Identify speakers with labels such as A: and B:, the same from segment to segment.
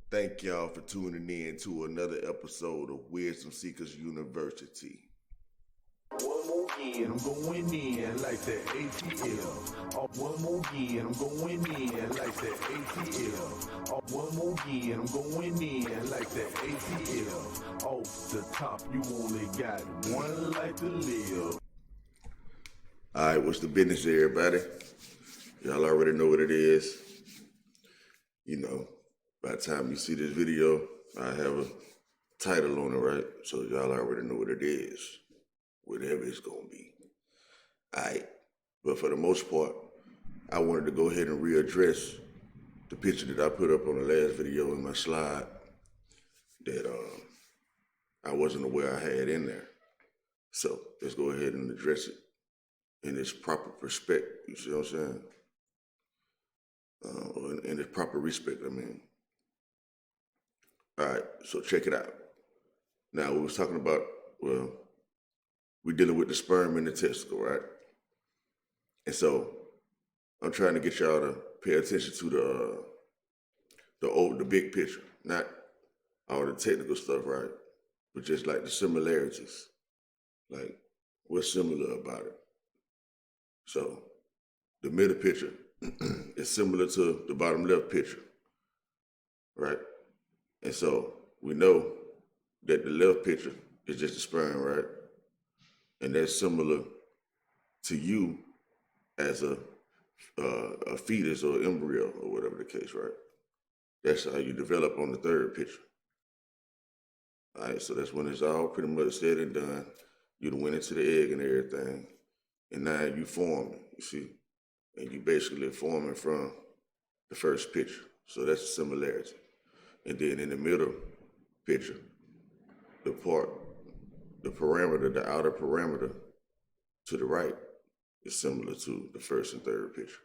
A: Thank y'all for tuning in to another episode of Wisdom Seekers University.
B: One more again, I'm going in like that ATL. Oh, one more again, I'm going in like that ATL. Oh, one more again, I'm going in like that ATL. Off the top, you only got one life to live.
A: All right, what's the business, everybody? Y'all already know what it is. You know, by the time you see this video, I have a title on it, right? So y'all already know what it is, whatever it's gonna be. All right, but for the most part, I wanted to go ahead and readdress the picture that I put up on the last video in my slide that I wasn't aware I had in there. So let's go ahead and address it in its proper perspective. You see what I'm saying? In its proper respect, I mean. All right, so check it out. Now, we was talking about, well, we're dealing with the sperm and the testicle, right? And so I'm trying to get y'all to pay attention to the big picture, not all the technical stuff, right? But just like the similarities, like what's similar about it. So the middle picture is similar to the bottom left picture, right? And so we know that the left picture is just the sperm, right? And that's similar to you as a fetus or embryo or whatever the case, right? That's how you develop on the third picture. All right, so that's when it's all pretty much said and done. You went into the egg and everything, and now you forming, you see? And you basically forming from the first picture. So that's the similarity. And then in the middle picture, the parameter, the outer parameter to the right is similar to the first and third picture.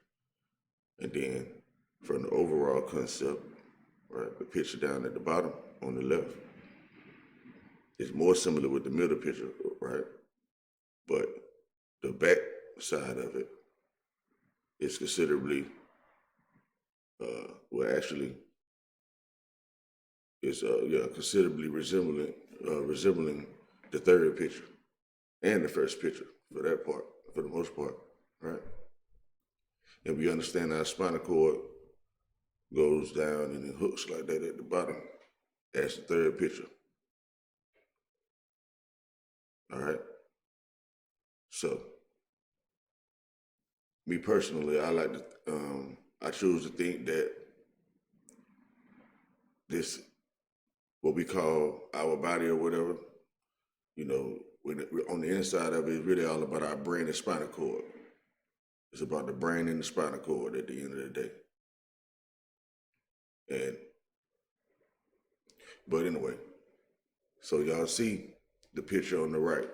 A: And then from the overall concept, right, the picture down at the bottom on the left is more similar with the middle picture, right? But the back side of it is considerably, considerably resembling the third picture and the first picture for that part, for the most part, right? And we understand our spinal cord goes down and it hooks like that at the bottom. That's the third picture. All right. So, me personally, I choose to think that this, what we call our body or whatever, you know, on the inside of it, it's really all about our brain and spinal cord. It's about the brain and the spinal cord at the end of the day. But anyway, so y'all see the picture on the right?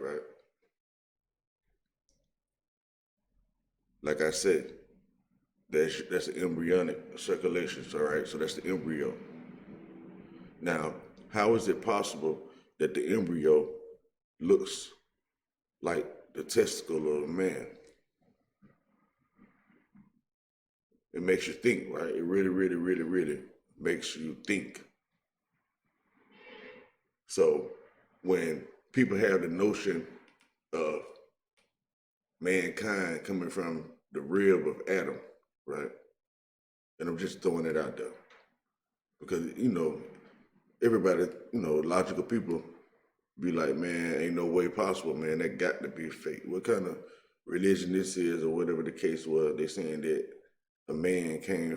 A: Like I said, that's the embryonic circulation, all right? So that's the embryo. Now, how is it possible that the embryo looks like the testicle of a man? It makes you think, right? It really, really, really, really makes you think. So when people have the notion of mankind coming from the rib of Adam, right? And I'm just throwing it out there because, you know, everybody, you know, logical people be like, man, ain't no way possible, man. That got to be fake. What kind of religion this is or whatever the case was, they saying that a woman came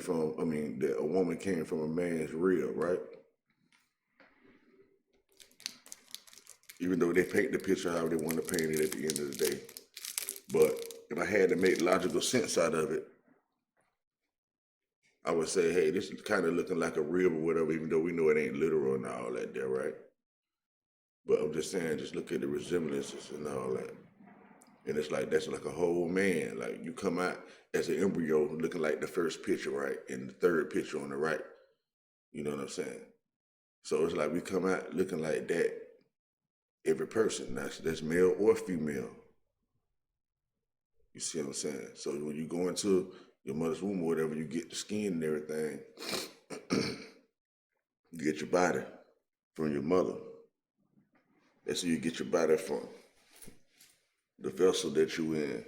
A: from a man's rib, right? Even though they paint the picture how they want to paint it at the end of the day. But if I had to make logical sense out of it, I would say, hey, this is kind of looking like a rib or whatever, even though we know it ain't literal and all that there, right? But I'm just saying, just look at the resemblances and all that. And it's like, that's like a whole man. Like you come out as an embryo looking like the first picture, right? And the third picture on the right. You know what I'm saying? So it's like we come out looking like that, every person. That's male or female. You see what I'm saying? So when you go into your mother's womb or whatever, you get the skin and everything. get your body from your mother. That's where you get your body from. The vessel that you in,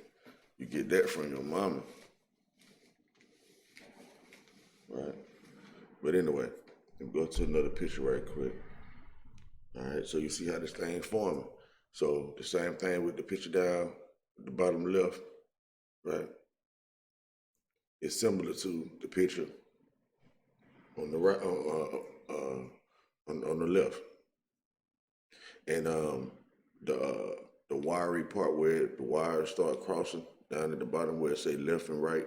A: you get that from your mama. Right? But anyway, let me go to another picture right quick. All right, so you see how this thing forming. So the same thing with the picture down at the bottom left, right? It's similar to the picture on the right, on the left, and the wiry part where the wires start crossing down at the bottom where it say left and right,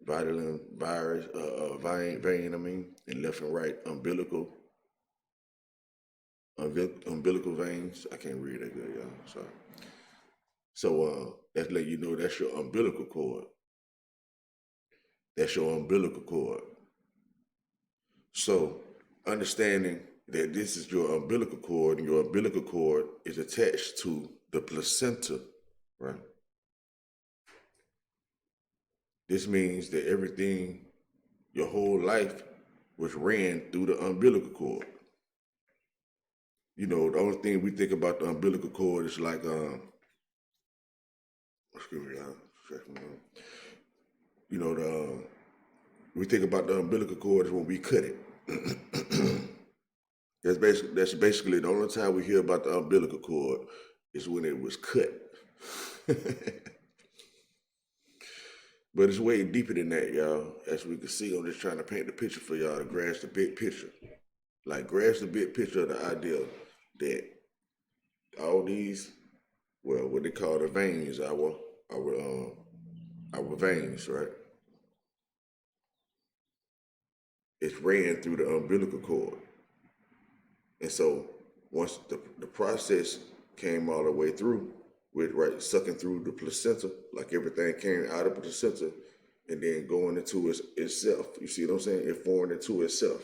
A: vein, and left and right umbilical veins. I can't read that good, y'all. Sorry. So that's let you know that's your umbilical cord. That's your umbilical cord. So understanding that this is your umbilical cord, and your umbilical cord is attached to the placenta, right? This means that everything, your whole life, was ran through the umbilical cord. You know, the only thing we think about the umbilical cord is like, excuse me, you know, we think about the umbilical cord is when we cut it. That's basically the only time we hear about the umbilical cord is when it was cut. But it's way deeper than that, y'all. As we can see, I'm just trying to paint the picture for y'all to grasp the big picture. Like, grasp the big picture of the idea that all these, well, what they call the veins, our veins, right? It's ran through the umbilical cord. And so once the process came all the way through, with right sucking through the placenta, like everything came out of the placenta and then going into itself. You see what I'm saying? It formed into itself.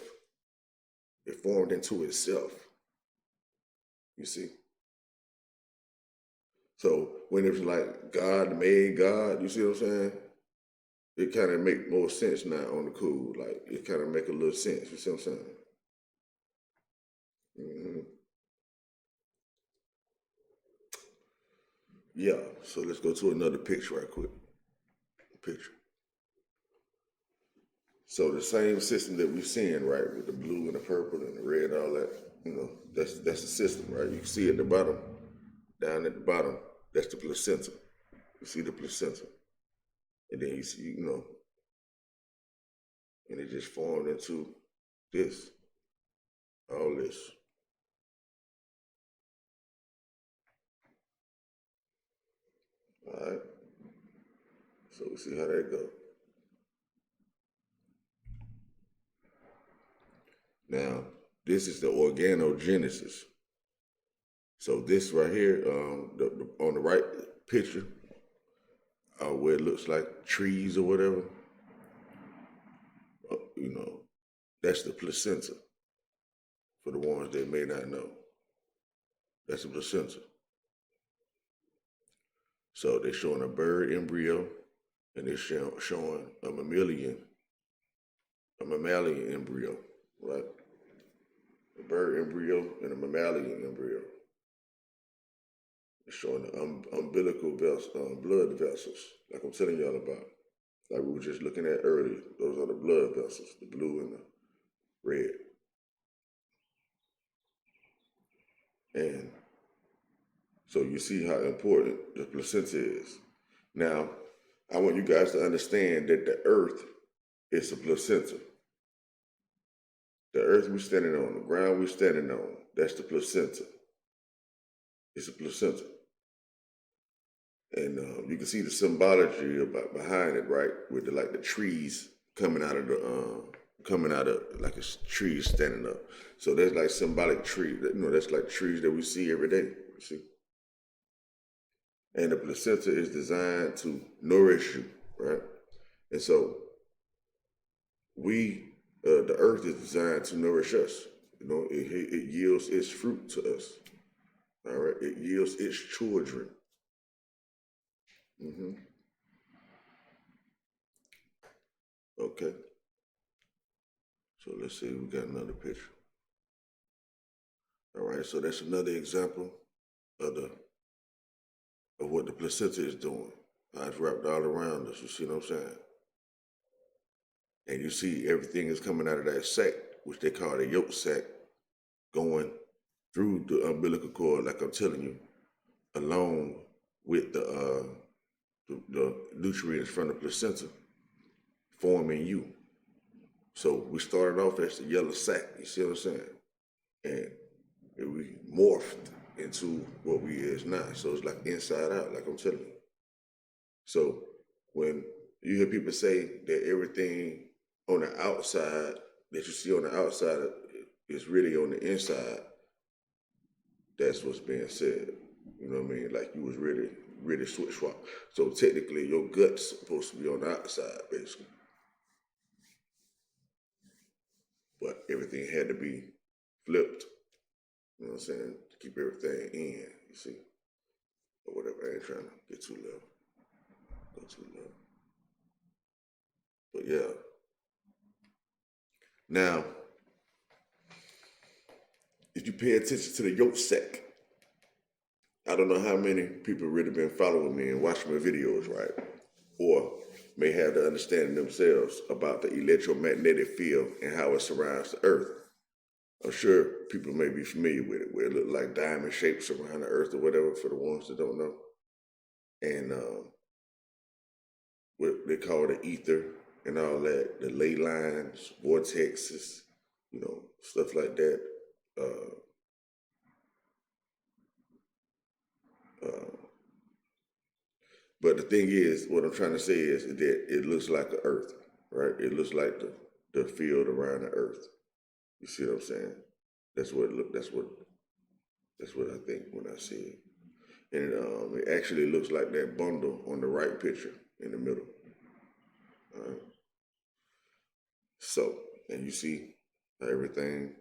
A: It formed into itself. You see? So when it's like God made God, you see what I'm saying? It kind of make more sense now on the cool. Like, it kind of make a little sense. You see what I'm saying? Mm-hmm. Yeah, so let's go to another picture right quick. Picture. So the same system that we're seeing, right, with the blue and the purple and the red, all that, you know, that's the system, right? You can see at the bottom, down at the bottom, that's the placenta. You see the placenta. And then you see, you know, and it just formed into this, all this. All right. So we see how that go. Now, this is the organogenesis. So this right here, on the right picture, where it looks like trees or whatever, you know, that's the placenta. For the ones that may not know, that's the placenta. So they're showing a bird embryo, and they're showing a mammalian embryo, right? A bird embryo and a mammalian embryo. It's showing the umbilical blood vessels, like I'm telling y'all about. Like we were just looking at earlier. Those are the blood vessels, the blue and the red. And so you see how important the placenta is. Now, I want you guys to understand that the earth is a placenta. The earth we're standing on, the ground we're standing on, that's the placenta. It's a placenta. And you can see the symbology behind it, right? With the trees coming out of like a tree standing up. So there's like symbolic tree, you know, that's like trees that we see every day, you see? And the placenta is designed to nourish you, right? And so the earth is designed to nourish us. You know, it yields its fruit to us. All right, it yields its children. Mm-hmm. Okay. So let's see, we got another picture. right? So that's another example of what the placenta is doing. How it's wrapped all around us. You see what I'm saying? And you see everything is coming out of that sac, which they call the yolk sac, going through the umbilical cord, like I'm telling you, along with the nutrients from the placenta forming you. So we started off as the yellow sac, you see what I'm saying? And we morphed into what we is now. So it's like inside out, like I'm telling you. So when you hear people say that everything on the outside that you see on the outside is really on the inside, that's what's being said. You know what I mean? Like you was really switch swap. So technically your gut's supposed to be on the outside, basically. But everything had to be flipped. You know what I'm saying? To keep everything in, you see? Or whatever. I ain't trying to get too low. Go too low. But yeah. Now, if you pay attention to the yolk sac, I don't know how many people really been following me and watching my videos, right? Or may have the understanding themselves about the electromagnetic field and how it surrounds the earth. I'm sure people may be familiar with it, where it look like diamond shapes around the earth or whatever, for the ones that don't know. And what they call the ether and all that, the ley lines, vortexes, you know, stuff like that. But the thing is, what I'm trying to say is that it looks like the earth, right? It looks like the field around the earth. You see what I'm saying? That's what it look. That's what I think when I see it. And it actually looks like that bundle on the right picture in the middle. All right. So, and you see how everything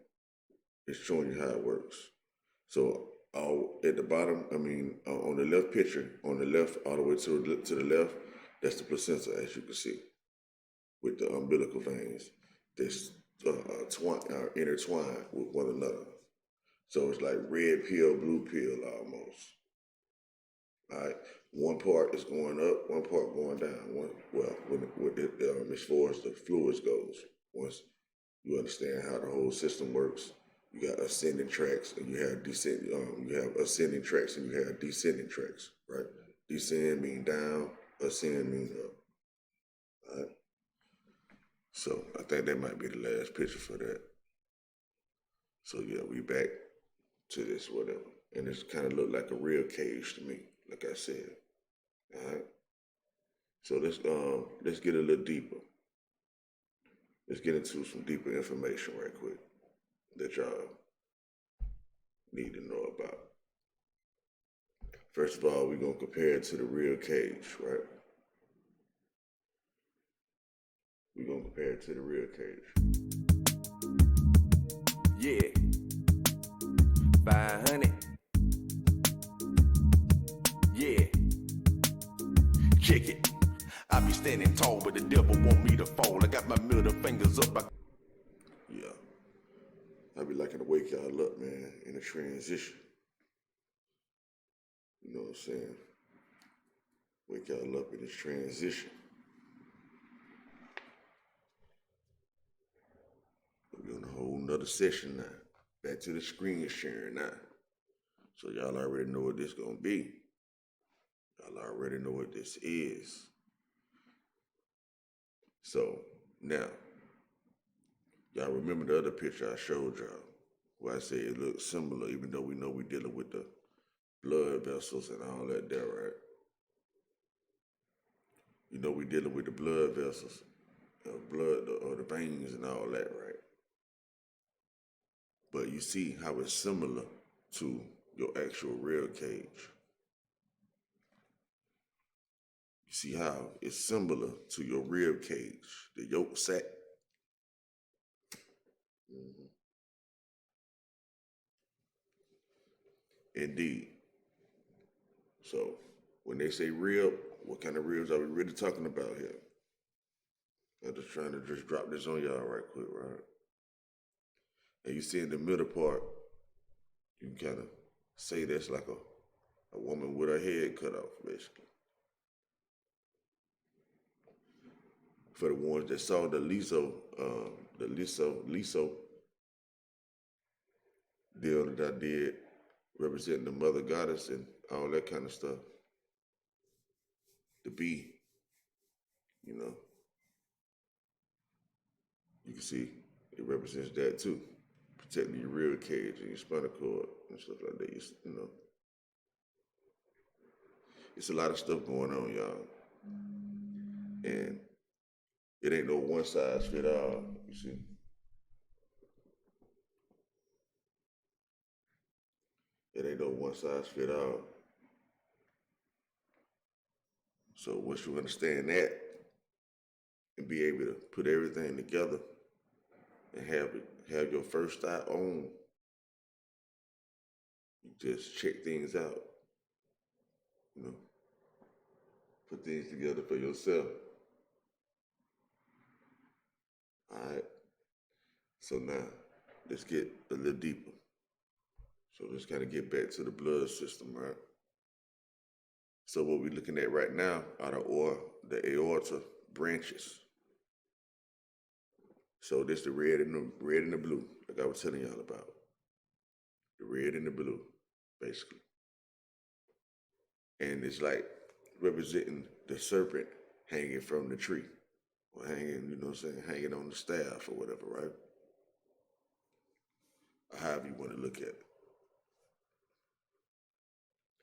A: is showing you how it works. So at the bottom, on the left picture, on the left, all the way to the left, that's the placenta, as you can see, with the umbilical veins that's intertwined with one another. So it's like red pill, blue pill almost. All right, one part is going up, one part going down. As far as the fluids goes, once you understand how the whole system works, you got ascending tracks and you have descending. You have ascending tracks and you have descending tracks, right? Descend mean down, ascend mean up. All right. So I think that might be the last picture for that. So yeah, we back to this whatever, and it's kind of look like a real cage to me, like I said. All right. So let's get a little deeper. Let's get into some deeper information right quick that y'all need to know about. First of all, we're gonna compare it to the real cage, right? We're gonna compare it to the real cage.
B: Yeah. 500. Yeah. Check it. I be standing tall, but the devil want me to fall. I got my middle fingers up.
A: Yeah. I be liking to wake y'all up, man, in a transition. You know what I'm saying? Wake y'all up in this transition. We're on a whole nother session now. Back to the screen sharing now. So y'all already know what this gonna be. Y'all already know what this is. So now, y'all remember the other picture I showed y'all, where I said it looks similar, even though we know we're dealing with the blood vessels and all that there, right? You know we're dealing with the blood vessels, or the veins and all that, right? But you see how it's similar to your actual rib cage. You see how it's similar to your rib cage, the yolk sac. Mm-hmm. Indeed. So when they say rib, what kind of ribs are we really talking about here? I'm just trying to drop this on y'all right quick, right? And you see in the middle part, You can kind of say that's like a woman with her head cut off, basically. For the ones that saw the liso deal that I did representing the mother goddess and all that kind of stuff. The bee, you know, you can see it represents that too, protecting your rib cage and your spinal cord and stuff like that. You know, it's a lot of stuff going on, y'all, and it ain't no one size fit all. You see, it ain't no one size fit all. So once you understand that and be able to put everything together and have your first eye on, you just check things out, you know, put things together for yourself. All right. So now let's get a little deeper. So let's kind of get back to the blood system, right? So what we're looking at right now are the aorta branches. So this the red and the blue, like I was telling y'all about. The red and the blue, basically. And it's like representing the serpent hanging from the tree. Or hanging, you know what I'm saying, hanging on the staff or whatever, right? Or however you want to look at it.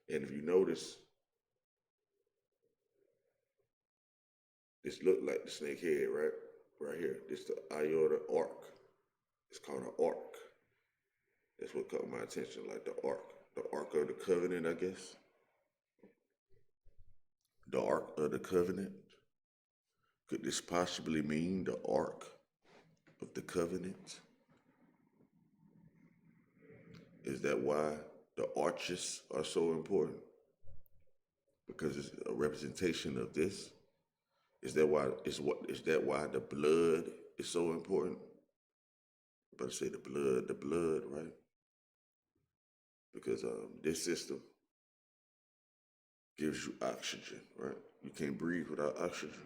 A: And if you notice, this look like the snake head, right? Right here. This the aorta arc. It's called an arc. That's what caught my attention, like the arc. The Ark of the Covenant, I guess. The Ark of the Covenant. Could this possibly mean the Ark of the Covenant? Is that why the arches are so important? Because it's a representation of this? Is that why the blood is so important? I'm about to say the blood, right? Because this system gives you oxygen, right? You can't breathe without oxygen.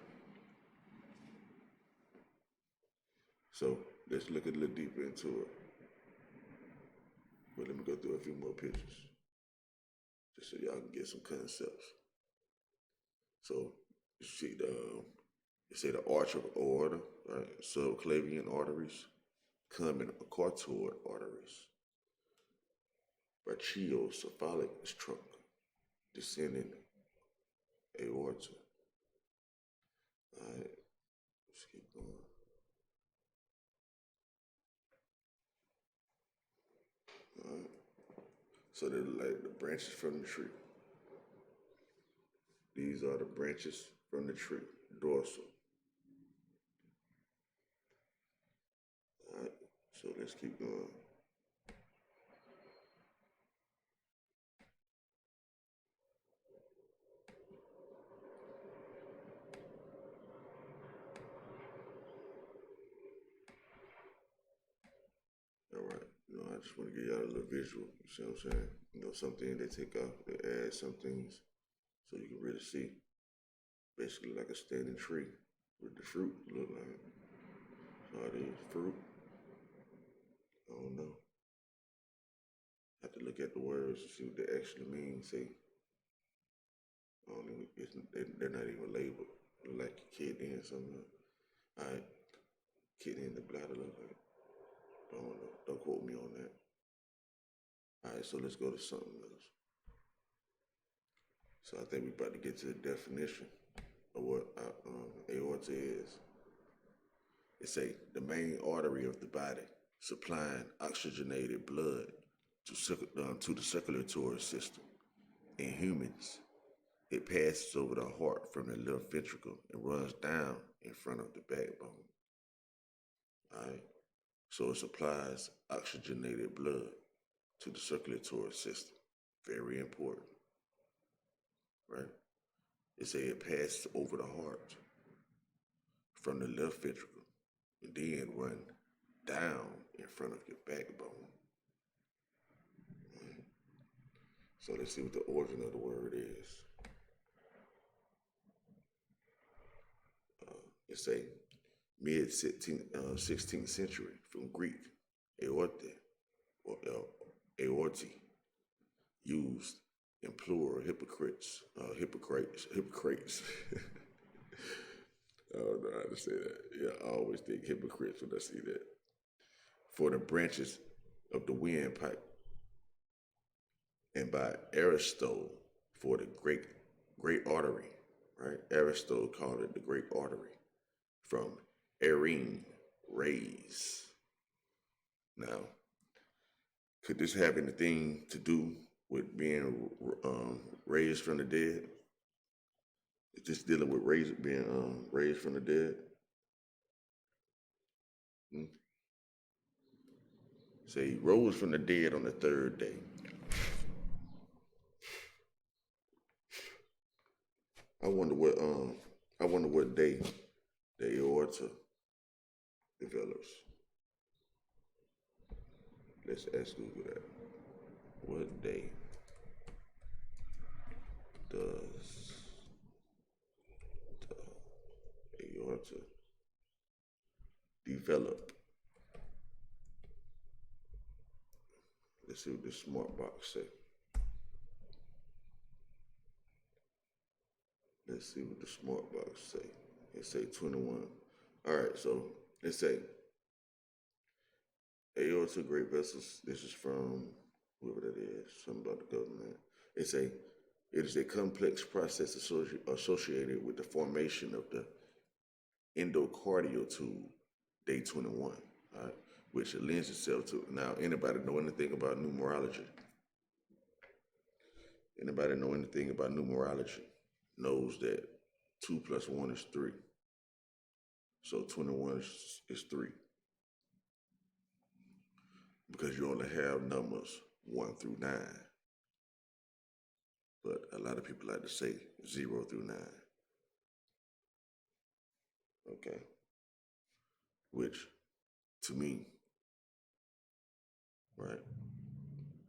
A: So let's look a little deeper into it. But let me go through a few more pictures, just so y'all can get some concepts. So you see the arch of aorta, right? Subclavian arteries, common carotid arteries, brachiocephalic trunk, descending aorta. All right, let's keep going. All right. So they're like the branches from the tree. These are the branches from the tree, dorsal. All right, so let's keep going. All right, I just want to give y'all a little visual, you see what I'm saying? Some things they take off, they add some things so you can really see. Basically like a standing tree with the fruit look like. So it is fruit. I don't know. Have to look at the words to see what they actually mean. See, they're not even labeled. Like your kidney or something. All right, kidney in the bladder look like. I don't know. Don't quote me on that. All right, so let's go to something else. So I think we're about to get to the definition of what aorta is. It's the main artery of the body, supplying oxygenated blood to the circulatory system. In humans, it passes over the heart from the left ventricle and runs down in front of the backbone. All right, so it supplies oxygenated blood to the circulatory system. Very important, right? It passes over the heart from the left ventricle and then run down in front of your backbone. So let's see what the origin of the word is. It's a mid 16th century from Greek, aorte, or aorti, used in plural Hippocrates. I don't know how to say that. Yeah, I always think hypocrites when I see that. For the branches of the windpipe, and by Aristotle for the great artery, right? Aristotle called it the great artery, from Arene, raise. Now, could this have anything to do with being raised from the dead? Is this dealing with being raised from the dead? Hmm? Say he rose from the dead on the third day. I wonder what day the aorta develops. Let's ask Google that. What day does the aorta develop? Let's see what the smart box say. Let's see what the smart box say. It say 21. All right, so it say aorta great vessels. This is from whoever that is, something about the government. It is a complex process associated with the formation of the endocardial tube, day 21, all right, which lends itself to. Now, anybody know anything about numerology? Anybody know anything about numerology knows that 2 plus 1 is 3. So 21 is 3. Because you only have numbers 1 through 9. But a lot of people like to say 0 through 9. Okay. Which, to me, right,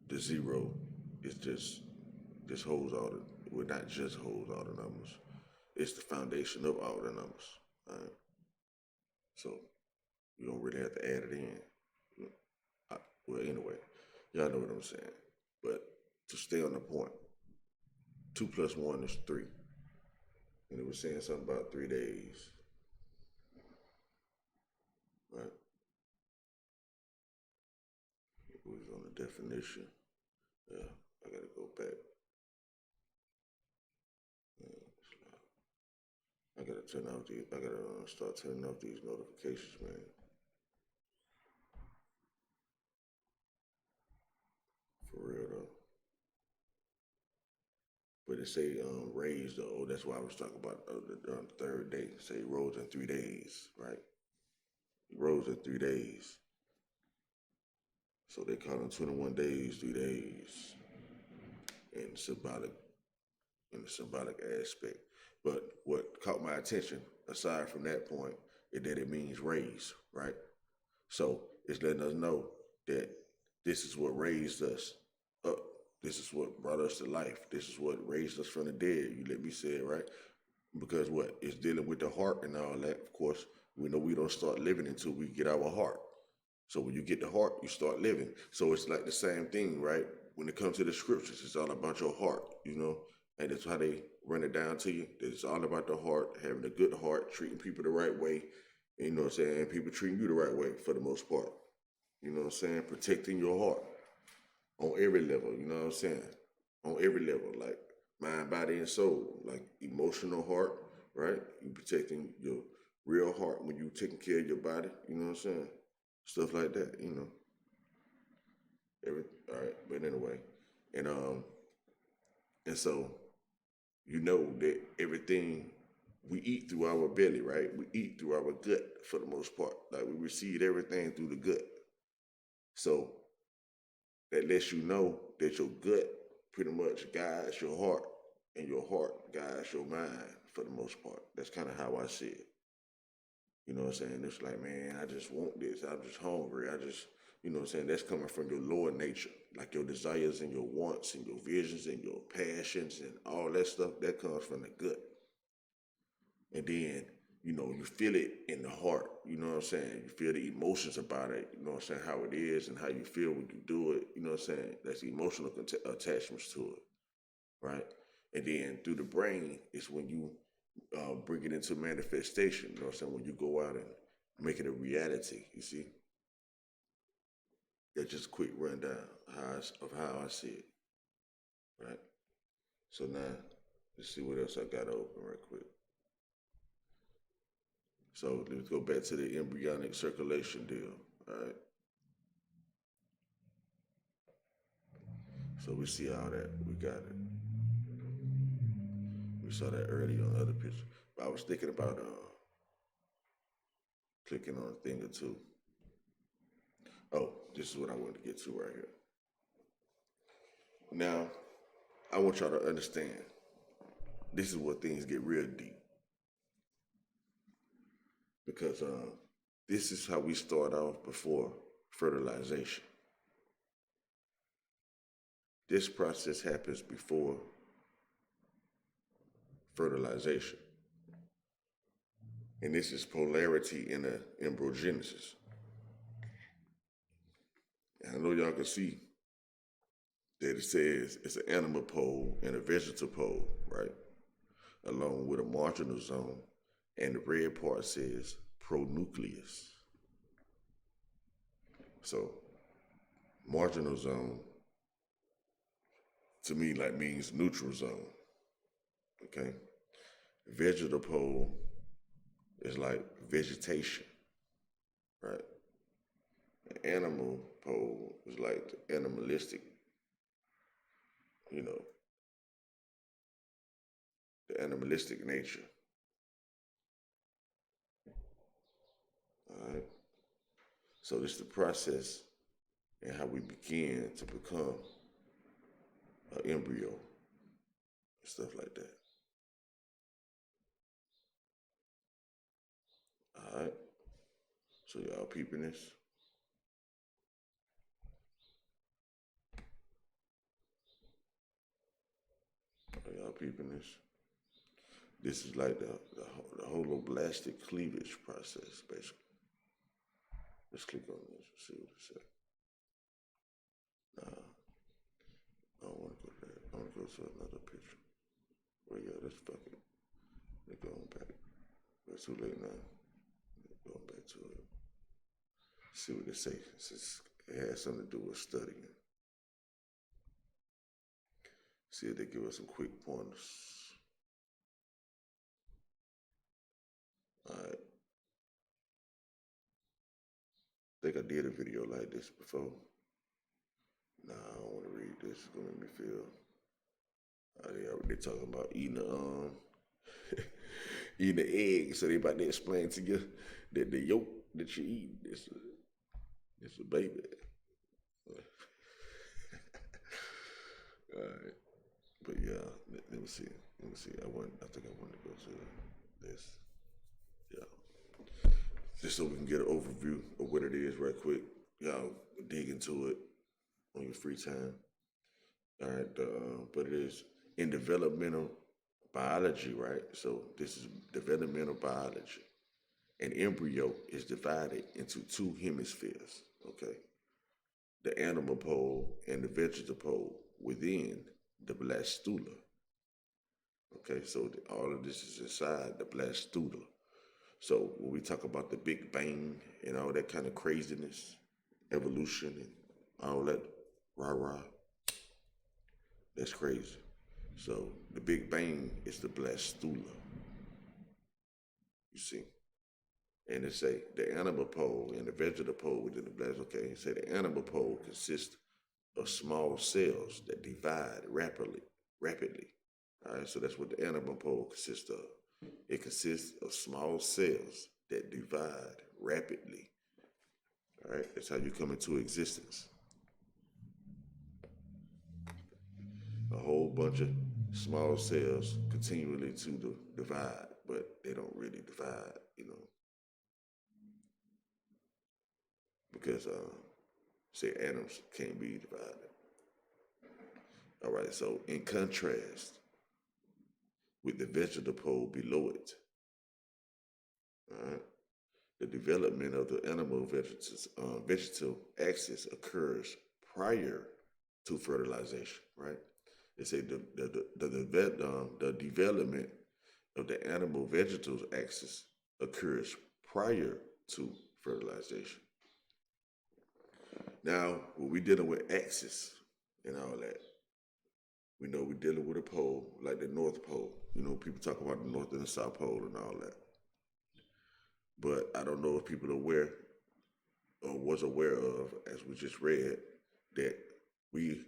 A: the 0 is just holds all the, well, not just holds all the numbers. It's the foundation of all the numbers. All right. So you don't really have to add it in. Well, anyway, y'all know what I'm saying. But to stay on the point, 2 plus 1 is 3. And it was saying something about 3 days. Right? It was on the definition. Yeah, I gotta go back. I gotta start turning off these notifications, man. For real though. But it say raised though. That's why I was talking about on the third day. Say rose in 3 days, right? He rose in 3 days. So they call him 21 days, 3 days, in the symbolic aspect. But what caught my attention, aside from that point, is that it means raise, right? So it's letting us know that this is what raised us up. This is what brought us to life. This is what raised us from the dead. You let me say it, right? Because what? It's dealing with the heart and all that. Of course, we know we don't start living until we get our heart. So when you get the heart, you start living. So it's like the same thing, right? When it comes to the scriptures, it's all about your heart, you know? And that's how they run it down to you. It's all about the heart, having a good heart, treating people the right way. You know what I'm saying? People treating you the right way for the most part. You know what I'm saying? Protecting your heart on every level, you know what I'm saying? On every level, like mind, body, and soul, like emotional heart, right? You protecting your real heart when you taking care of your body, you know what I'm saying? Stuff like that, you know. All right, but anyway, and so you know that everything we eat through our belly, right? We eat through our gut for the most part. Like we receive everything through the gut. So that lets you know that your gut pretty much guides your heart, and your heart guides your mind for the most part. That's kind of how I see it. You know what I'm saying? It's like, man, I just want this. I'm just hungry. You know what I'm saying? That's coming from your lower nature. like your desires and your wants and your visions and your passions and all that stuff, that comes from the gut. And then, you feel it in the heart, you know what I'm saying? You feel the emotions about it, you know what I'm saying, how it is and how you feel when you do it, you know what I'm saying? That's emotional attachments to it, right? And then through the brain is when you bring it into manifestation, you know what I'm saying? When you go out and make it a reality, you see? That's just a quick rundown of how I see it, right? So now, let's see what else I got open right quick. So let's go back to the embryonic circulation deal, all right? So we see all that. We got it. We saw that earlier on the other picture. But I was thinking about clicking on a thing or two. Oh, this is what I wanted to get to right here. Now, I want y'all to understand, this is where things get real deep. Because this is how we start off before fertilization. This process happens before fertilization. And this is polarity in the embryogenesis. And I know y'all can see that it says it's an animal pole and a vegetal pole, right? Along with a marginal zone. And the red part says pronucleus. So marginal zone to me like means neutral zone. Okay? Vegetal pole is like vegetation, right? The animal pole is like the animalistic, the animalistic nature. All right? So this is the process and how we begin to become an embryo and stuff like that. All right? So y'all peeping this? Are y'all peeping this? This is like the holoblastic cleavage process, basically. Let's click on this and see what it says. I don't want to go to that. I want to go to another picture. Well, yeah, let's fuck it. Let's go on back. It's too late now. Going back to it. See what they say. Since it has something to do with studying. See if they give us some quick pointers. All right. I think I did a video like this before. Nah, I don't want to read this. It's gonna make me feel. They talking about eating eating the egg. So they about to explain to you that the yolk that you eat is a baby. All right, but yeah, let me see. I think I want to go to this. Yeah, just so we can get an overview of what it is, right quick. Y'all dig into it on your free time. All right, but it is in developmental biology, right? So this is developmental biology. An embryo is divided into two hemispheres, okay? The animal pole and the vegetal pole within the blastula. Okay, so all of this is inside the blastula. So when we talk about the Big Bang and all that kind of craziness, evolution and all that rah-rah, that's crazy. So the Big Bang is the blastula. You see? And it say the animal pole and the vegetal pole within the blast. Okay, it say the animal pole consists of small cells that divide rapidly. All right, so that's what the animal pole consists of. It consists of small cells that divide rapidly. All right, that's how you come into existence. A whole bunch of small cells continually to divide, but they don't really divide, because say atoms can't be divided. All right, so in contrast with the vegetal pole below it, all right, the development of the animal vegetal axis occurs prior to fertilization, right? They say the development of the animal vegetal axis occurs prior to fertilization. Now, when we're dealing with axis and all that, we know we're dealing with a pole like the North Pole. You know, people talk about the North and the South Pole and all that. But I don't know if people are aware or was aware of, as we just read, that we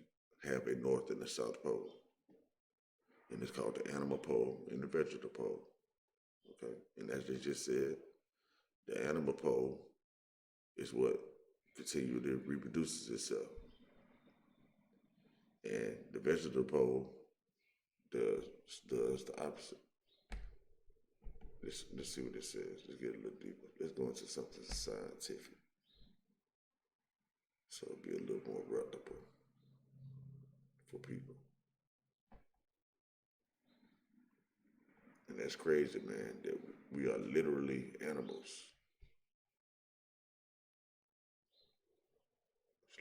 A: have a North and a South Pole. And it's called the animal pole and the vegetal pole. Okay? And as they just said, the animal pole is what continually reproduces itself. And the vegetal pole does the opposite. Let's see what this says. Let's get a little deeper. Let's go into something scientific. So it'll be a little more reputable for people. And that's crazy, man, that we are literally animals.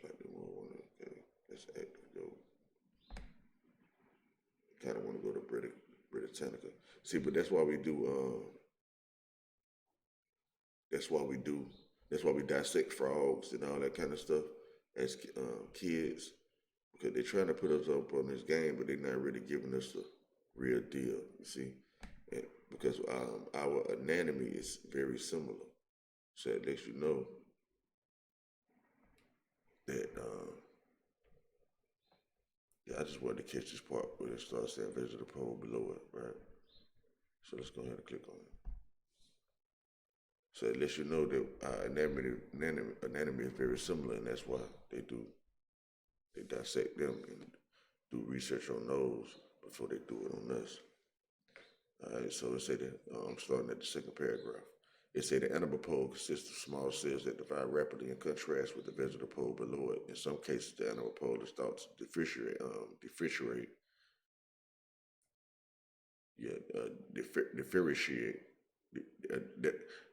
A: Slightly more want to, okay, let's active go. Kind of want to go to Britannica. See, but that's why we dissect frogs and all that kind of stuff as kids, because they're trying to put us up on this game, but they're not really giving us the real deal, you see? And because our anatomy is very similar. So it lets you know that, yeah, I just wanted to catch this part where it starts saying vegetal pole below it, right? So let's go ahead and click on it. So it lets you know that our anatomy is very similar, and that's why they dissect them and do research on those before they do it on us. All right, so it say that, starting at the second paragraph, it say the animal pole consists of small cells that divide rapidly in contrast with the vegetal pole below it. In some cases, the animal pole is thought to differentiate.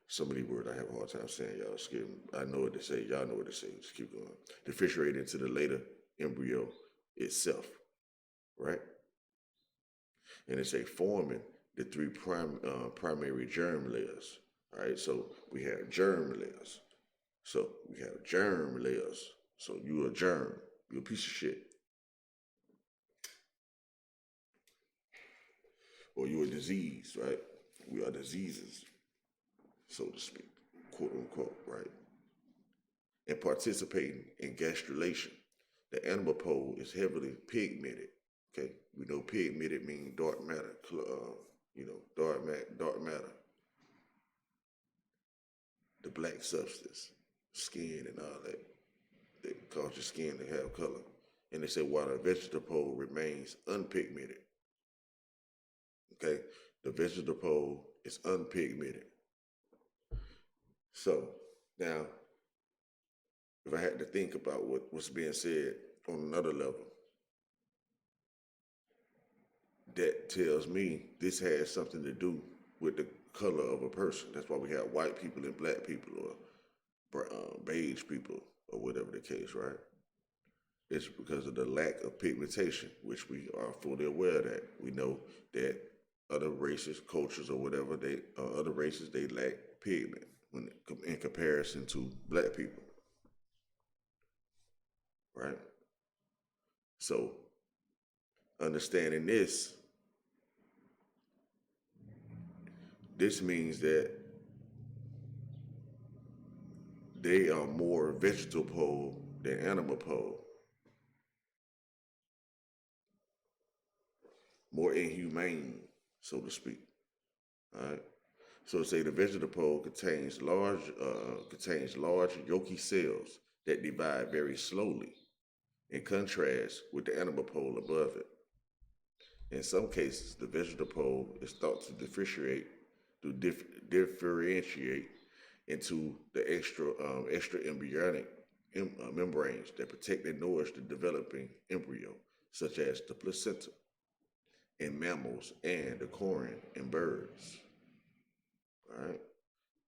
A: Some of these words I have a hard time saying, y'all. Excuse me. I know what they say. Y'all know what they say. Just keep going. Differentiate into the later embryo itself, right? And it's a forming the three primary germ layers. All right, so we have germ layers. So we have germ layers. So you a germ. You a piece of shit. Or you a disease, right? We are diseases, so to speak, quote unquote, right? And participating in gastrulation. The animal pole is heavily pigmented. Okay, we know pigmented means dark matter. Dark matter. The black substance, skin and all that cause your skin to have color. And they say while the vegetal pole remains unpigmented. Okay, the vegetal pole is unpigmented. So now, if I had to think about what's being said on another level, that tells me this has something to do with the color of a person. That's why we have white people and black people, or beige people, or whatever the case, right? It's because of the lack of pigmentation, which we are fully aware of that. We know that other races, cultures, or whatever, other races, they lack pigment in comparison to black people, right? So understanding this means that they are more vegetal pole than animal pole, more inhumane, so to speak. All right. So say the vegetal pole contains large yolky cells that divide very slowly, in contrast with the animal pole above it. In some cases, the vegetal pole is thought to differentiate into the extra embryonic membranes that protect and nourish the developing embryo. such as the placenta in mammals and the coryn in birds. All right.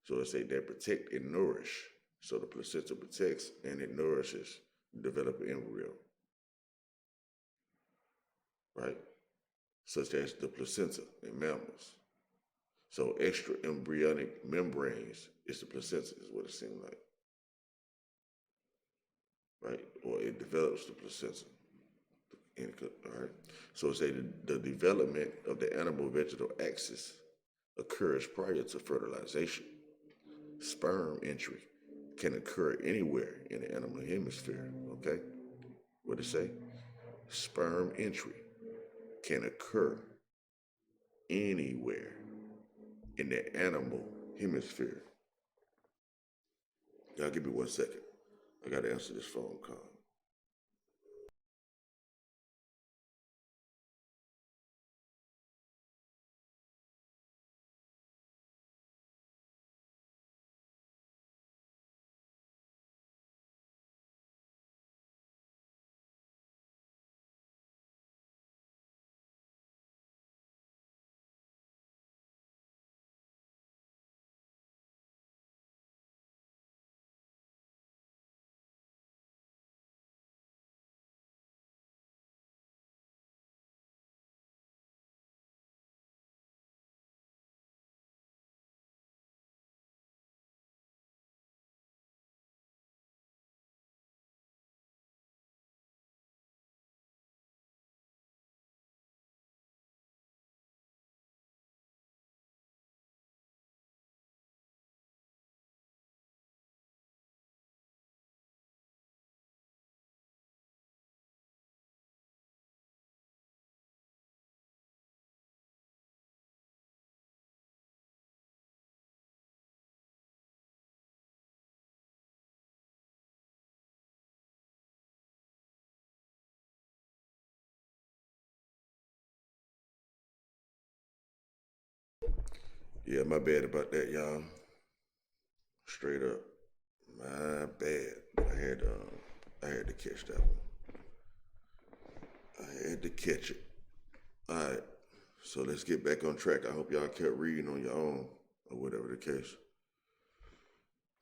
A: So it say they protect and nourish. So the placenta protects and it nourishes the developing embryo. Right? Such as the placenta in mammals. So extra embryonic membranes is the placenta, is what it seems like. Right? Or it develops the placenta. All right. So it say the development of the animal vegetal axis occurs prior to fertilization. Sperm entry can occur anywhere in the animal hemisphere. Okay? What it say? Sperm entry can occur anywhere in the animal hemisphere. Y'all give me 1 second. I gotta answer this phone call. Yeah, my bad about that, y'all. Straight up, my bad. But I had to catch that one. I had to catch it. All right. So let's get back on track. I hope y'all kept reading on your own or whatever the case.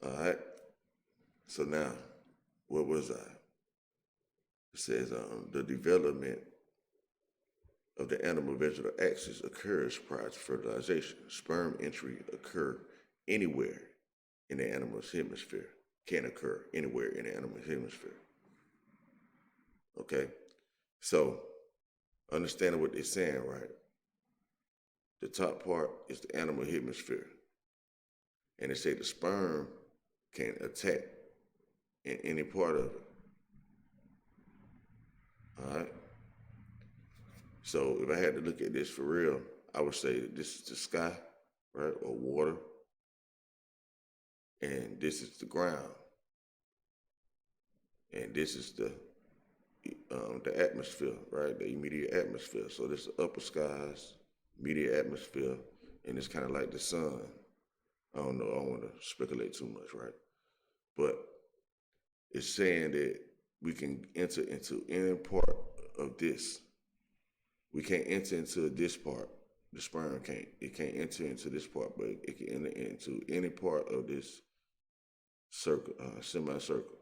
A: All right. So now, where was I? It says the development of the animal vegetal axis occurs prior to fertilization. Sperm entry occur anywhere in the animal's hemisphere. Can occur anywhere in the animal's hemisphere. Okay? So, understanding what they're saying, right? The top part is the animal hemisphere. And they say the sperm can attack in any part of it. All right? So if I had to look at this for real, I would say that this is the sky, right, or water, and this is the ground, and this is the atmosphere, right, the immediate atmosphere. So this is the upper skies, immediate atmosphere, and it's kind of like the sun. I don't know. I don't want to speculate too much, right? But it's saying that we can enter into any part of this. We can't enter into this part. The sperm can't. It can't enter into this part, but it can enter into any part of this circle, semicircle,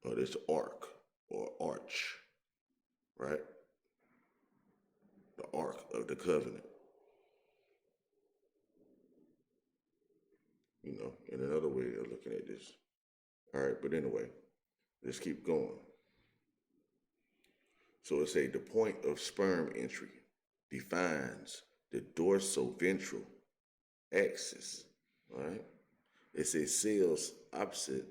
A: or this arc or arch, right? The arc of the covenant. You know, in another way of looking at this. All right, but anyway, let's keep going. So it's the point of sperm entry defines the dorsoventral axis, right? It says cells opposite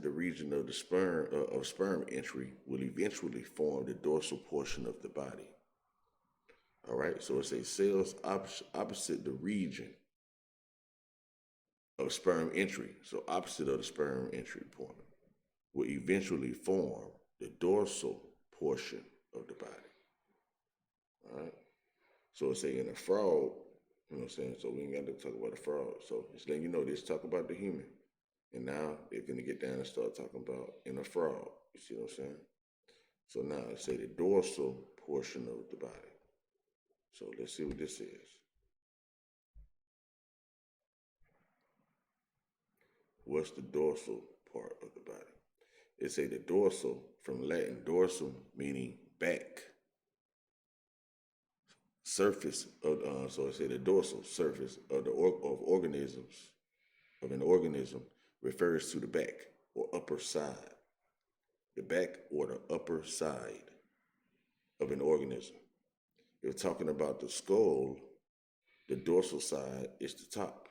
A: the region of the sperm entry will eventually form the dorsal portion of the body. All right, so it says cells opposite the region of sperm entry, so opposite of the sperm entry point, will eventually form the dorsal portion of the body. All right. So it's saying in a frog, you know what I'm saying? So we ain't got to talk about a frog. So it's letting you know this, talk about the human. And now they're going to get down and start talking about inner frog. You see what I'm saying? So now let's say the dorsal portion of the body. So let's see what this is. What's the dorsal part of the body? It say the dorsal, from Latin dorsum, meaning back. Surface of so it say the dorsal surface of organisms of an organism refers to the back or upper side. The back or the upper side of an organism. If we're talking about the skull, the dorsal side is the top,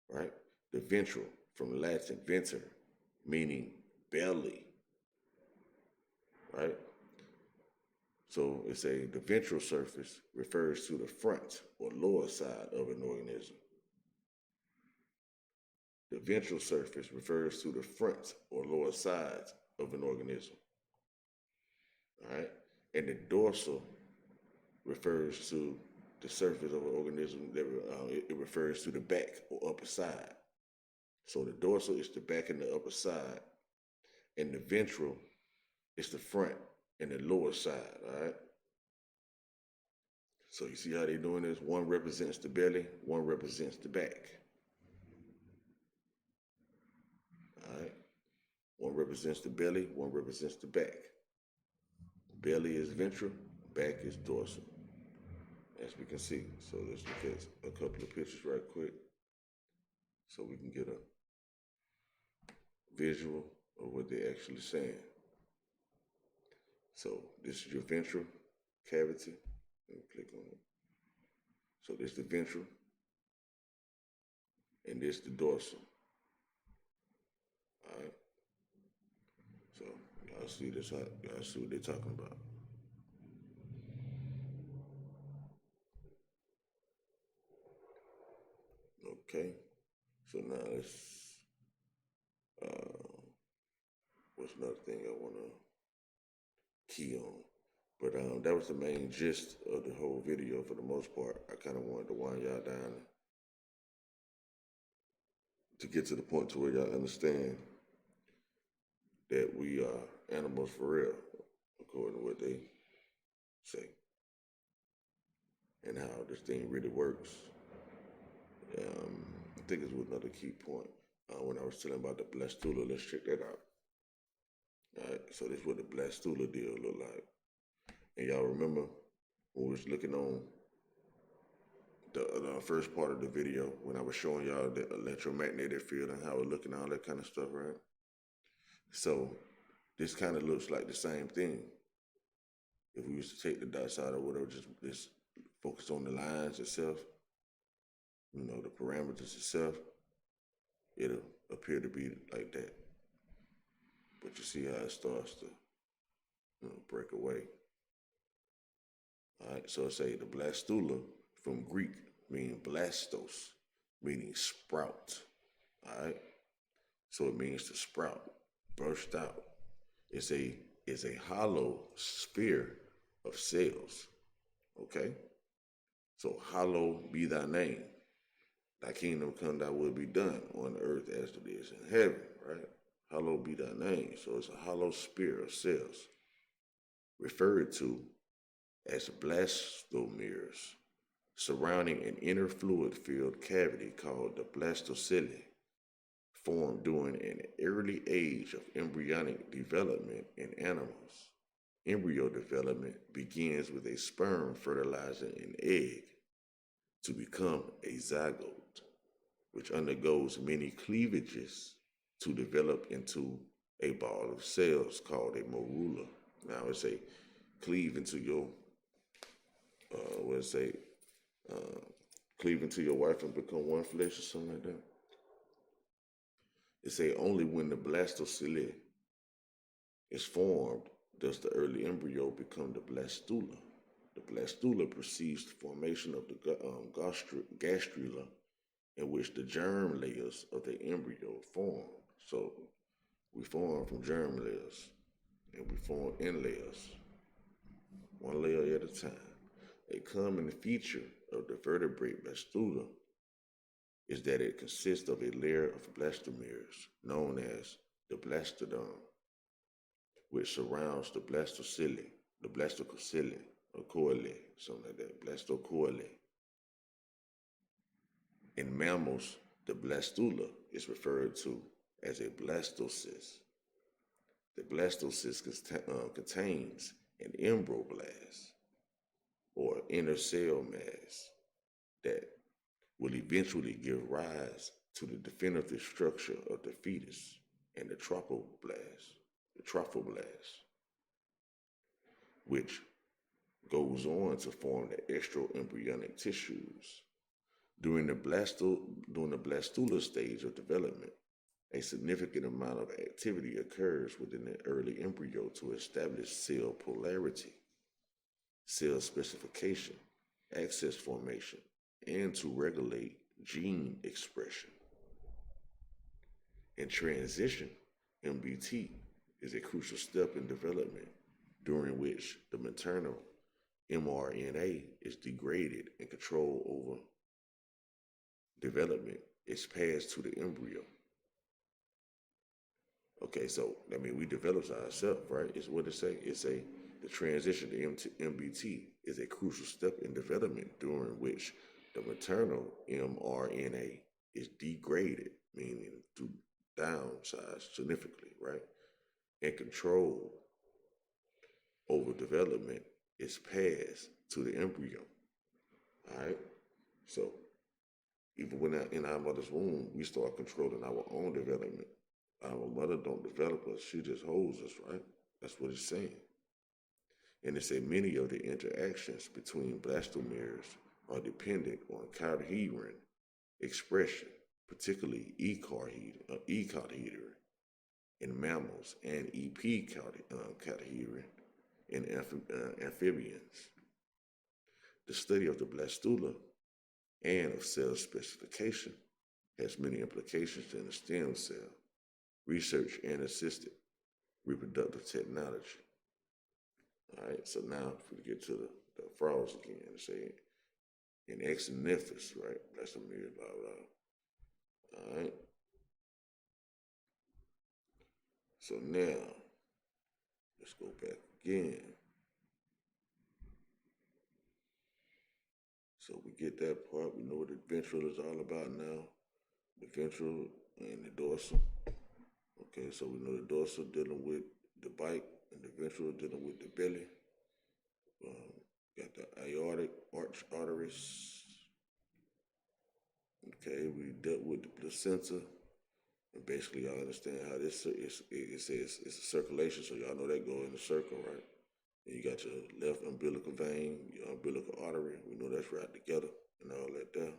A: right? The ventral, from Latin venter, meaning belly, right? So it's the ventral surface refers to the front or lower side of an organism. The ventral surface refers to the front or lower sides of an organism. All right? And the dorsal refers to the surface of an organism that it refers to the back or upper side. So the dorsal is the back and the upper side, and the ventral is the front and the lower side, all right? So you see how they're doing this? One represents the belly, one represents the back. All right? One represents the belly, one represents the back. Belly is ventral, back is dorsal, as we can see. So let's look at a couple of pictures right quick so we can get a visual of what they're actually saying. So this is your ventral cavity. Let me click on it. So this is the ventral, and this is the dorsal. All right. So y'all see this? Y'all see what they're talking about? Okay. So now let's. What's another thing I want to key on? But that was the main gist of the whole video for the most part. I kind of wanted to wind y'all down to get to the point to where y'all understand that we are animals for real, according to what they say, and how this thing really works. I think it's another key point. When I was telling about the blastula, let's check that out. All right, so this is what the blastula deal look like. And y'all remember when we was looking on the first part of the video when I was showing y'all the electromagnetic field and how it look and all that kind of stuff, right? So this kind of looks like the same thing. If we used to take the dots out or whatever, just focus on the lines itself, you know, the parameters itself, it'll appear to be like that. But you see how it starts to, you know, break away. All right, so it say the blastula from Greek meaning blastos, meaning sprout. All right, so it means to sprout, burst out. It's a hollow sphere of cells. Okay, so hallowed be thy name. Thy kingdom come, thy will be done on earth as it is in heaven. Right, hallowed be thy name. So it's a hollow sphere of cells, referred to as blastomeres, surrounding an inner fluid-filled cavity called the blastocele, formed during an early age of embryonic development in animals. Embryo development begins with a sperm fertilizing an egg to become a zygote, which undergoes many cleavages to develop into a ball of cells called a morula. Now it's a cleave into your cleave into your wife and become one flesh or something like that. It say only when the blastocele is formed does the early embryo become the blastula. The blastula precedes the formation of the gastrula, in which the germ layers of the embryo form. So we form from germ layers, and we form in layers, one layer at a time. A common feature of the vertebrate blastula is that it consists of a layer of blastomeres known as the blastodome, which surrounds the blastococcyli, or coeli, something like that, blastocoeli. In mammals, the blastula is referred to as a blastocyst. The blastocyst contains an embryoblast, or inner cell mass, that will eventually give rise to the definitive structure of the fetus and the trophoblast, which goes on to form the extraembryonic tissues. During the blastula stage of development, a significant amount of activity occurs within the early embryo to establish cell polarity, cell specification, access formation, and to regulate gene expression. In transition, MBT is a crucial step in development during which the maternal mRNA is degraded and control over development is passed to the embryo. Okay, so I mean, we develop ourselves, right? It's what it say. The transition to MBT is a crucial step in development during which the maternal mRNA is degraded, meaning to downsize significantly, right? And control over development is passed to the embryo. All right? So even when in our mother's womb, we start controlling our own development. Our mother don't develop us, she just holds us, right? That's what it's saying. And it said many of the interactions between blastomeres are dependent on cotyledon expression, particularly E cotyledon in mammals and EP cotyledon in amphibians. The study of the blastula and of cell specification has many implications in the stem cell, research and assisted reproductive technology. All right, so now if we get to the frogs again, say in exognathus, right? That's what we're blah, blah. All right. So now, let's go back again. So we get that part. We know what the ventral is all about now. The ventral and the dorsal. Okay, so we know the dorsal dealing with the bite and the ventral dealing with the belly. Got the aortic arteries. Okay, we dealt with the placenta. And basically, y'all understand how this it says it's a circulation, so y'all know that go in a circle, right? And you got your left umbilical vein, your umbilical artery. We know that's right together and all that there.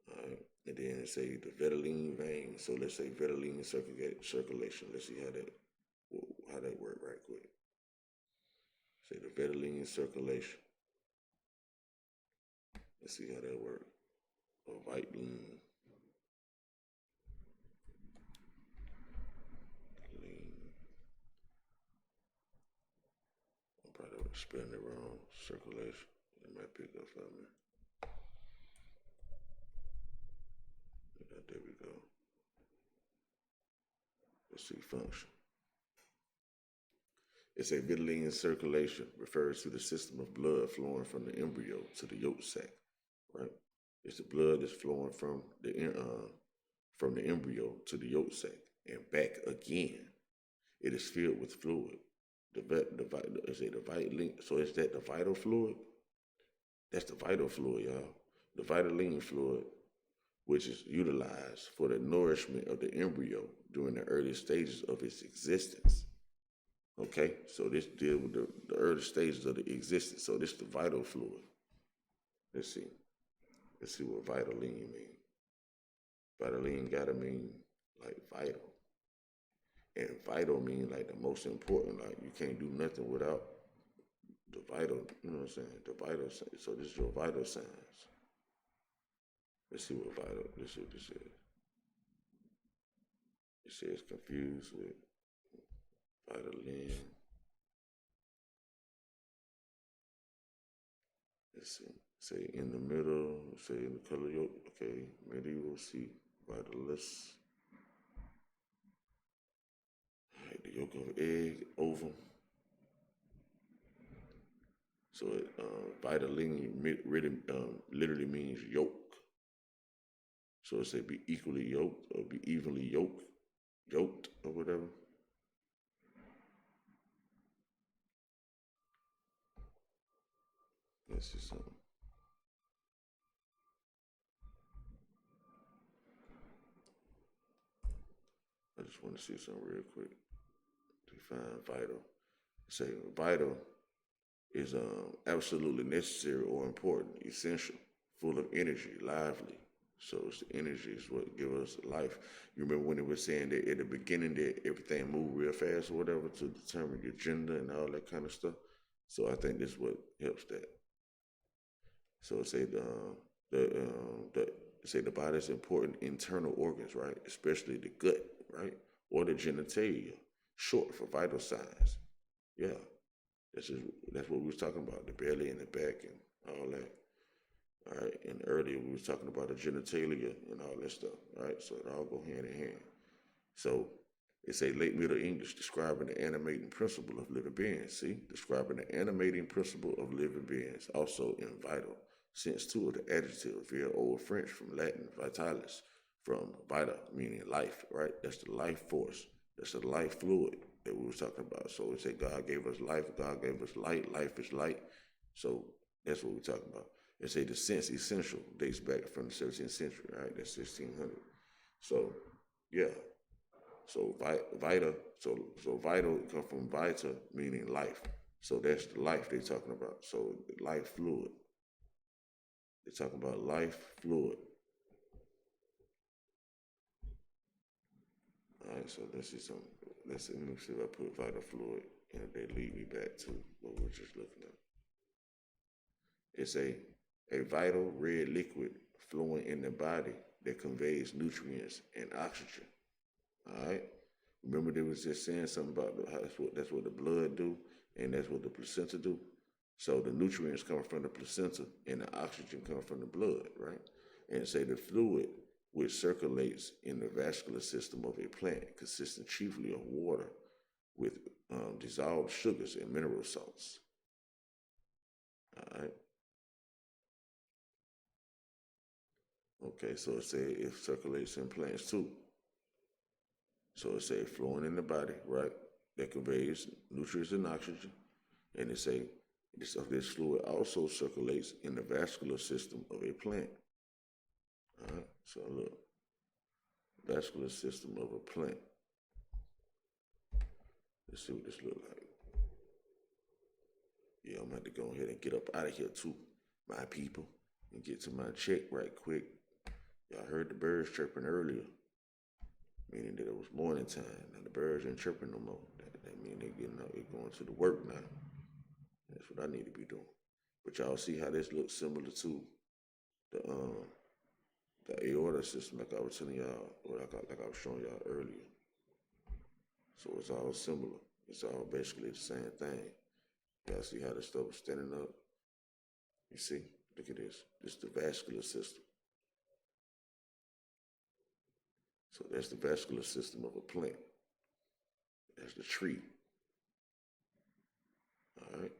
A: All right. And then it say the vitelline vein. So let's say vitelline circulation. Let's see how that work right quick. Say the vitelline circulation. Let's see how that work. Or vitelline. I'm probably spelling it wrong. Circulation. It might pick up for me. There we go. Let's see function. It's a vitelline circulation, refers to the system of blood flowing from the embryo to the yolk sac, right? It's the blood that's flowing from the embryo to the yolk sac and back again. It is filled with fluid. Is it the vitaline? So is that the vital fluid? That's the vital fluid, y'all. The vitaline fluid, which is utilized for the nourishment of the embryo during the early stages of its existence. Okay, so this deals with the early stages of the existence. So this is the vital fluid. Let's see what vitaline means. Vitaline gotta mean like vital. And vital means like the most important, like you can't do nothing without the vital, you know what I'm saying? The vital, so this is your vital signs. Let's see what this is. It says confused with vitaline. Let's see. Say in the middle, say in the color yolk, okay, medieval C, vitalis. All right, the yolk of egg, ovum. So vitaline really literally means yolk. So it say be equally yoked or be evenly yoked or whatever. Let's see something. I just want to see something real quick. Define vital. Say vital is absolutely necessary or important, essential, full of energy, lively. So it's the energy is what give us life. You remember when they were saying that at the beginning that everything moved real fast or whatever to determine your gender and all that kind of stuff. So I think this is what helps that. So it say the body's important internal organs, right? Especially the gut, right? Or the genitalia, short for vital signs. Yeah, that's what we was talking about, the belly and the back and all that. All right, and earlier we was talking about the genitalia and all that stuff, right? So it all go hand in hand. So it's a late Middle English describing the animating principle of living beings. See, describing the animating principle of living beings, also in vital. Since two of the adjective via Old French from Latin vitalis, from vita meaning life, right? That's the life force. That's the life fluid that we was talking about. So we say God gave us life, God gave us light, life is light. So that's what we're talking about. They say the sense essential dates back from the 17th century, right? That's 1600. So, yeah. So vital, so vital come from vita meaning life. So that's the life they're talking about. So life fluid. They're talking about life fluid. All right, so let's see some. Let me see if I put vital fluid and if they lead me back to what we are just looking at. It's a vital red liquid flowing in the body that conveys nutrients and oxygen. All right. Remember, they was just saying something about how that's what the blood do, and that's what the placenta do. So the nutrients come from the placenta, and the oxygen come from the blood, right? And say the fluid which circulates in the vascular system of a plant, consisting chiefly of water with dissolved sugars and mineral salts. All right. Okay, so it say it circulates in plants too. So it say flowing in the body, right? That conveys nutrients and oxygen. And it say this fluid also circulates in the vascular system of a plant. All right, so look, vascular system of a plant. Let's see what this look like. Yeah, I'm gonna have to go ahead and get up out of here too, my people, and get to my check right quick. Y'all heard the birds chirping earlier, meaning that it was morning time. Now the birds ain't chirping no more. That means they getting out, they going to the work now. That's what I need to be doing. But y'all see how this looks similar to the aorta system, like I was telling y'all, or like I was showing y'all earlier. So it's all similar. It's all basically the same thing. Y'all see how this stuff is standing up? You see? Look at this. This is the vascular system. So that's the vascular system of a plant. That's the tree. All right.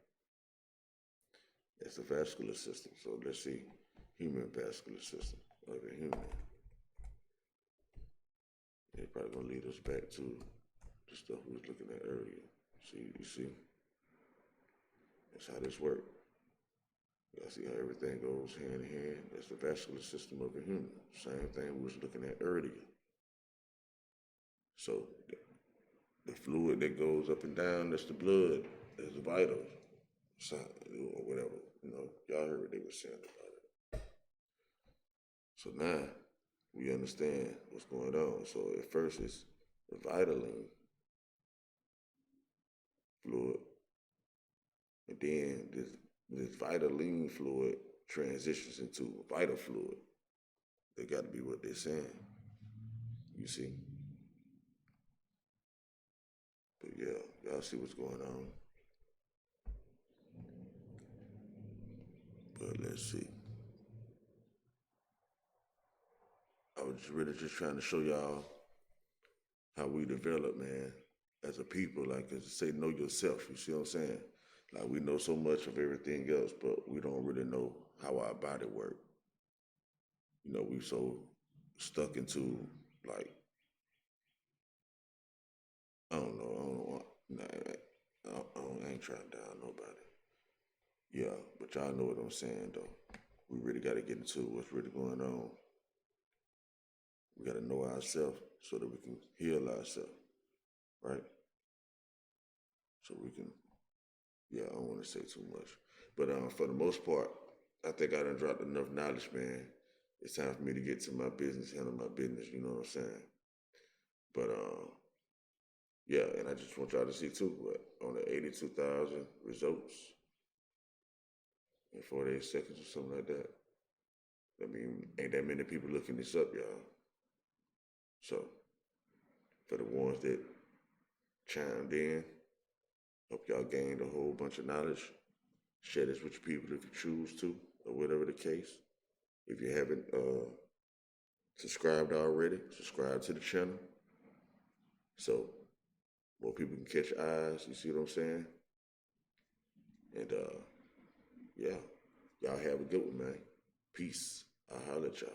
A: That's the vascular system. So let's see. Human vascular system of a human. They're probably gonna lead us back to the stuff we was looking at earlier. See, you see? That's how this works. Y'all see how everything goes hand in hand? That's the vascular system of a human. Same thing we was looking at earlier. So the fluid that goes up and down, that's the blood, that's vital, or whatever. You know, y'all heard what they were saying about it. So now we understand what's going on. So at first it's the vitaline fluid, and then this vitaline fluid transitions into vital fluid. They got to be what they're saying. You see? But yeah, y'all see what's going on. But let's see. I was really just trying to show y'all how we develop, man, as a people. Like, as I say, know yourself. You see what I'm saying? Like, we know so much of everything else, but we don't really know how our body work. You know, we so stuck into, like, I don't know. I don't want. Nah, I ain't trying to down nobody. Yeah, but y'all know what I'm saying, though. We really got to get into what's really going on. We got to know ourselves so that we can heal ourselves, right? So we can. Yeah, I don't want to say too much, but for the most part, I think I done dropped enough knowledge, man. It's time for me to get to my business, handle my business. You know what I'm saying? But yeah, and I just want y'all to see too, what, on the 82,000 results in 48 seconds or something like that. I mean, ain't that many people looking this up, y'all. So, for the ones that chimed in, hope y'all gained a whole bunch of knowledge. Share this with your people if you choose to, or whatever the case. If you haven't subscribed already, subscribe to the channel so more people can catch eyes. You see what I'm saying? And yeah, y'all have a good one, man. Peace. I'll holler at y'all.